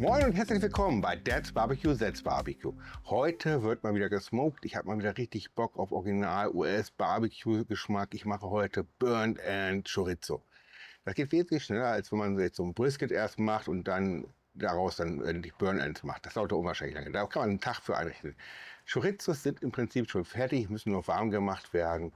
Moin und herzlich willkommen bei Dad's Barbecue, That's Barbecue. Heute wird mal wieder gesmoked. Ich habe mal wieder richtig Bock auf Original US Barbecue Geschmack. Ich mache heute Burnt End Chorizo. Das geht wesentlich schneller, als wenn man jetzt so ein Brisket erst macht und dann daraus dann endlich Burnt Ends macht. Das dauert unwahrscheinlich lange. Da kann man einen Tag für einrichten. Chorizos sind im Prinzip schon fertig, müssen nur warm gemacht werden.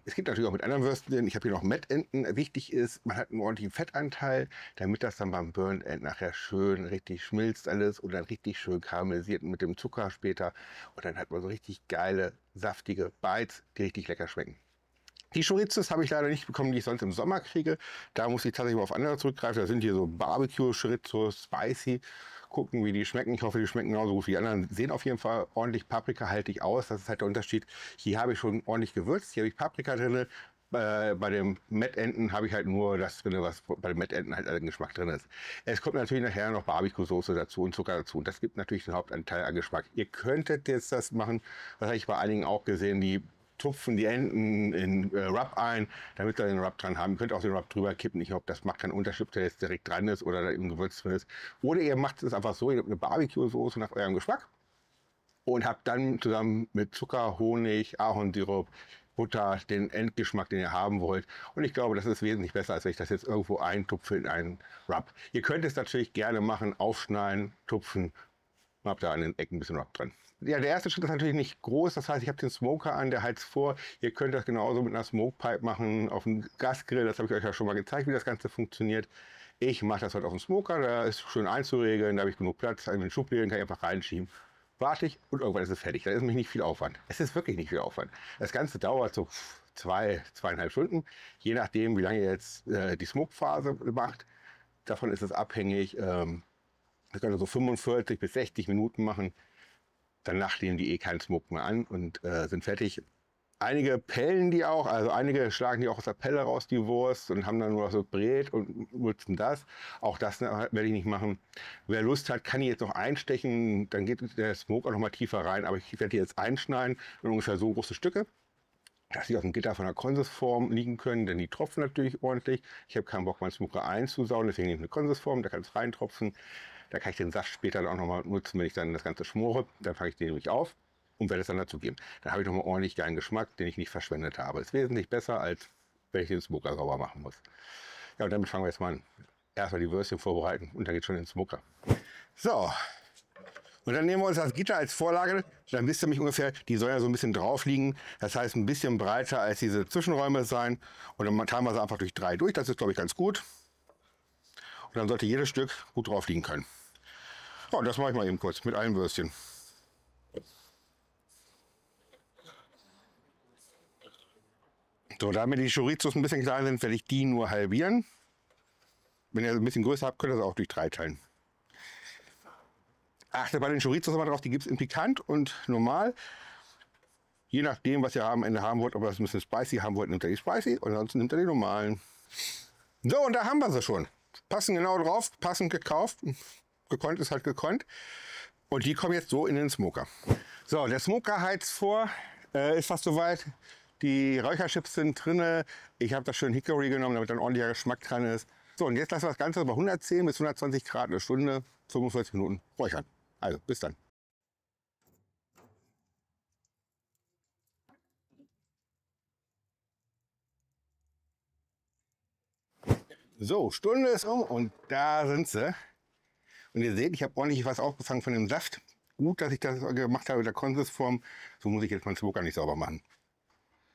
Es gibt natürlich auch mit anderen Würstchen. Ich habe hier noch Mettenten. Wichtig ist, man hat einen ordentlichen Fettanteil, damit das dann beim Burnt End nachher schön richtig schmilzt alles und dann richtig schön karamellisiert mit dem Zucker später. Und dann hat man so richtig geile, saftige Bites, die richtig lecker schmecken. Die Chorizos habe ich leider nicht bekommen, die ich sonst im Sommer kriege. Da muss ich tatsächlich mal auf andere zurückgreifen. Da sind hier so Barbecue-Chorizos, spicy. Gucken, wie die schmecken. Ich hoffe, die schmecken genauso gut wie die anderen. Sehen auf jeden Fall ordentlich paprikahaltig aus. Das ist halt der Unterschied. Hier habe ich schon ordentlich gewürzt. Hier habe ich Paprika drin. Bei den Mettenten habe ich halt nur das drin, was bei den Mettenten halt einen Geschmack drin ist. Es kommt natürlich nachher noch Barbecue-Soße dazu und Zucker dazu. Und das gibt natürlich den Hauptanteil an Geschmack. Ihr könntet jetzt das machen, das habe ich bei einigen auch gesehen, die tupfen die Enten in Rub ein, damit wir den Rub dran haben. Ihr könnt auch den Rub drüber kippen. Ich glaube, das macht keinen Unterschied, ob der jetzt direkt dran ist oder da im Gewürz drin ist. Oder ihr macht es einfach so, ihr habt eine Barbecue-Soße nach eurem Geschmack und habt dann zusammen mit Zucker, Honig, Ahornsirup, Butter den Endgeschmack, den ihr haben wollt. Und ich glaube, das ist wesentlich besser, als wenn ich das jetzt irgendwo eintupfe in einen Rub. Ihr könnt es natürlich gerne machen, aufschneiden, tupfen. Habt da an den Ecken ein bisschen Rub drin. Ja, der erste Schritt ist natürlich nicht groß. Das heißt, ich habe den Smoker an, der heizt vor. Ihr könnt das genauso mit einer Smokepipe machen, auf dem Gasgrill. Das habe ich euch ja schon mal gezeigt, wie das Ganze funktioniert. Ich mache das heute auf dem Smoker. Da ist schön einzuregeln. Da habe ich genug Platz. In den Schubläden kann ich einfach reinschieben. Warte ich und irgendwann ist es fertig. Da ist nämlich nicht viel Aufwand. Es ist wirklich nicht viel Aufwand. Das Ganze dauert so 2,5 Stunden. Je nachdem, wie lange ihr jetzt die Smoke-Phase macht. Davon ist es abhängig. Das könnt ihr so 45 bis 60 Minuten machen. Danach nehmen die keinen Smoke mehr an und sind fertig. Einige pellen die auch, also einige schlagen die auch aus der Pelle raus, die Wurst, und haben dann nur so Brät und nutzen das. Auch das werde ich nicht machen. Wer Lust hat, kann die jetzt noch einstechen, dann geht der Smoke auch noch mal tiefer rein. Aber ich werde die jetzt einschneiden in ungefähr so große Stücke, dass sie auf dem Gitter von der Konsisform liegen können, denn die tropfen natürlich ordentlich. Ich habe keinen Bock, meinen Smoker einzusauen, deswegen nehme ich eine Konsisform, da kann es reintropfen. Da kann ich den Saft später dann auch nochmal nutzen, wenn ich dann das Ganze schmore. Dann fange ich den nämlich auf und werde es dann dazugeben. Dann habe ich nochmal ordentlich geilen Geschmack, den ich nicht verschwendet habe. Ist wesentlich besser, als wenn ich den Smoker sauber machen muss. Ja, und damit fangen wir jetzt mal an. Erstmal die Würstchen vorbereiten und dann geht schon in den Smoker. So. Und dann nehmen wir uns das Gitter als Vorlage. Dann wisst ihr mich ungefähr, die soll ja so ein bisschen drauf liegen. Das heißt, ein bisschen breiter als diese Zwischenräume sein. Und dann teilen wir sie einfach durch 3 durch. Das ist, glaube ich, ganz gut. Und dann sollte jedes Stück gut drauf liegen können. Ja, das mache ich mal eben kurz mit allen Würstchen. So, damit die Chorizos ein bisschen kleiner sind, werde ich die nur halbieren. Wenn ihr ein bisschen größer habt, könnt ihr sie auch durch 3 teilen. Achtet bei den Chorizos immer drauf, die gibt es in pikant und normal. Je nachdem, was ihr am Ende haben wollt, ob ihr das ein bisschen spicy haben wollt, nimmt ihr die spicy und ansonsten nimmt ihr die normalen. So, und da haben wir sie schon. Passen genau drauf, passend gekauft. Gekonnt ist halt gekonnt. Und die kommen jetzt so in den Smoker. So, der Smoker heizt vor, ist fast soweit. Die Räucherchips sind drin. Ich habe das schön Hickory genommen, damit ein ordentlicher Geschmack dran ist. So, und jetzt lassen wir das Ganze bei 110 bis 120 Grad eine Stunde, 45 Minuten räuchern. Also, bis dann. So, Stunde ist um und da sind sie. Und ihr seht, ich habe ordentlich was aufgefangen von dem Saft. Gut, dass ich das gemacht habe mit der Konsisform. So muss ich jetzt meinen Smoker nicht sauber machen.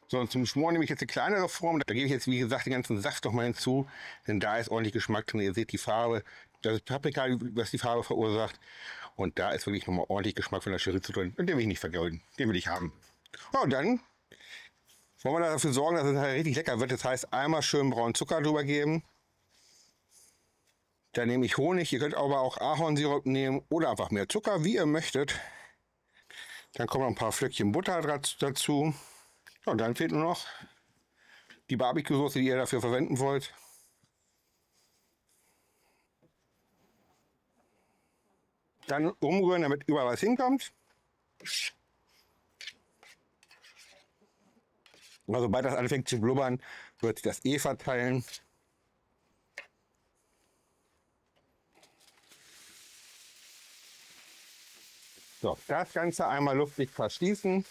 So, und zum Schmoren nehme ich jetzt eine kleinere Form. Da gebe ich jetzt, wie gesagt, den ganzen Saft noch mal hinzu. Denn da ist ordentlich Geschmack drin. Ihr seht die Farbe. Das ist Paprika, was die Farbe verursacht. Und da ist wirklich noch mal ordentlich Geschmack von der Chorizo drin. Und den will ich nicht vergeuden. Den will ich haben. Ja, und dann wollen wir dafür sorgen, dass es halt richtig lecker wird. Das heißt, einmal schön braunen Zucker drüber geben. Dann nehme ich Honig, ihr könnt aber auch Ahornsirup nehmen oder einfach mehr Zucker, wie ihr möchtet. Dann kommen noch ein paar Flöckchen Butter dazu. Und dann fehlt nur noch die Barbecue-Soße, die ihr dafür verwenden wollt. Dann umrühren, damit überall was hinkommt. Und sobald das anfängt zu blubbern, wird sich das verteilen. So, das Ganze einmal luftdicht verschließen.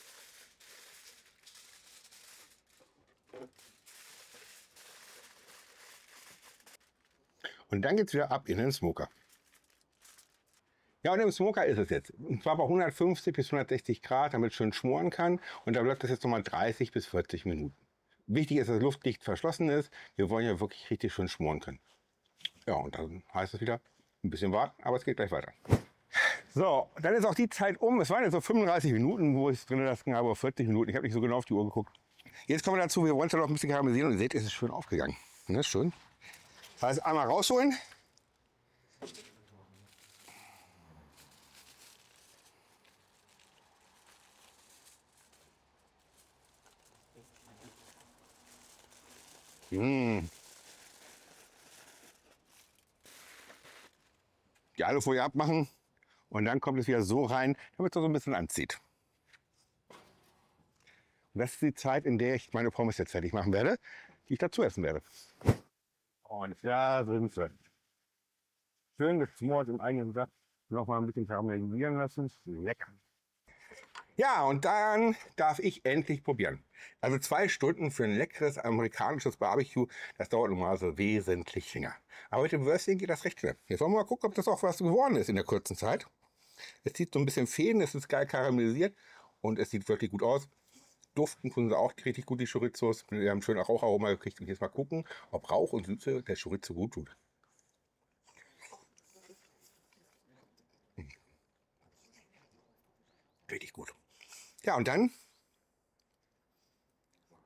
Und dann geht es wieder ab in den Smoker. Ja, und im Smoker ist es jetzt. Und zwar bei 150 bis 160 Grad, damit es schön schmoren kann. Und da bleibt das jetzt nochmal 30 bis 40 Minuten. Wichtig ist, dass luftdicht verschlossen ist. Wir wollen ja wirklich richtig schön schmoren können. Ja, und dann heißt es wieder ein bisschen warten, aber es geht gleich weiter. So, dann ist auch die Zeit um. Es waren jetzt so 35 Minuten, wo ich es drin lassen habe, 40 Minuten. Ich habe nicht so genau auf die Uhr geguckt. Jetzt kommen wir dazu, wir wollen es ja noch ein bisschen karamellisieren. Und ihr seht, es ist schön aufgegangen. Ne, schön. Das heißt, einmal rausholen. Die Alufolie abmachen und dann kommt es wieder so rein, damit es so ein bisschen anzieht. Und das ist die Zeit, in der ich meine Pommes jetzt fertig machen werde, die ich dazu essen werde. Und da sind sie. Schön geschmort im eigenen Saft. Noch mal ein bisschen karamellisieren lassen. Lecker. Ja, und dann darf ich endlich probieren. Also 2 Stunden für ein leckeres amerikanisches Barbecue, das dauert normalerweise wesentlich länger. Aber mit dem Würstchen geht das recht schnell. Jetzt wollen wir mal gucken, ob das auch was geworden ist in der kurzen Zeit. Es sieht so ein bisschen Fäden, es ist geil karamellisiert und es sieht wirklich gut aus. Duften tun sie auch richtig gut, die Chorizos. Wir haben schön Raucharoma gekriegt und jetzt mal gucken, ob Rauch und Süße der Chorizo gut tut. Richtig gut. Ja, und dann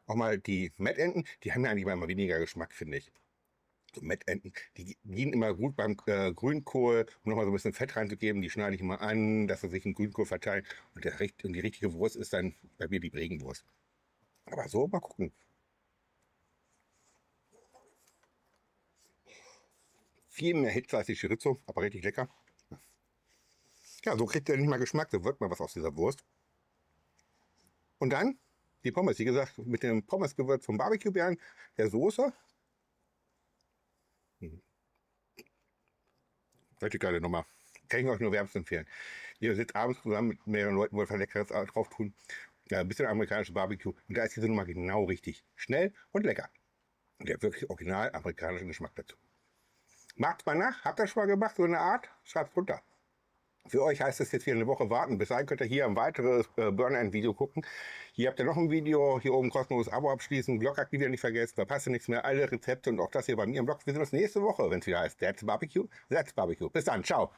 auch mal die Mettenten, die haben ja eigentlich immer weniger Geschmack, finde ich. So Mettenten, die gehen immer gut beim Grünkohl, um nochmal so ein bisschen Fett reinzugeben. Die schneide ich immer an, dass sie sich in Grünkohl verteilen. Und die richtige Wurst ist dann bei mir die Bregenwurst. Aber so, mal gucken. Viel mehr Hitze als die Chorizo, aber richtig lecker. Ja, so kriegt ihr nicht mal Geschmack, so wird mal was aus dieser Wurst. Und dann die Pommes, wie gesagt, mit dem Pommesgewürz vom Barbecue-Beeren, der Soße. Richtig geile Nummer. Kann ich euch nur wärmstens empfehlen. Ihr sitzt abends zusammen mit mehreren Leuten, wollt was Leckeres drauf tun. Ja, ein bisschen amerikanisches Barbecue. Und da ist diese Nummer genau richtig. Schnell und lecker. Und der hat wirklich original amerikanischen Geschmack dazu. Macht's mal nach. Habt ihr das schon mal gemacht, so eine Art? Schreibt's runter. Für euch heißt es jetzt wieder eine Woche warten. Bis dahin könnt ihr hier ein weiteres Burn-and-Video gucken. Hier habt ihr noch ein Video. Hier oben kostenloses Abo abschließen. Glocke aktivieren nicht vergessen. Verpasst ihr nichts mehr. Alle Rezepte und auch das hier bei mir im Blog. Wir sehen uns nächste Woche, wenn es wieder heißt That's Barbecue. That's Barbecue. Bis dann. Ciao.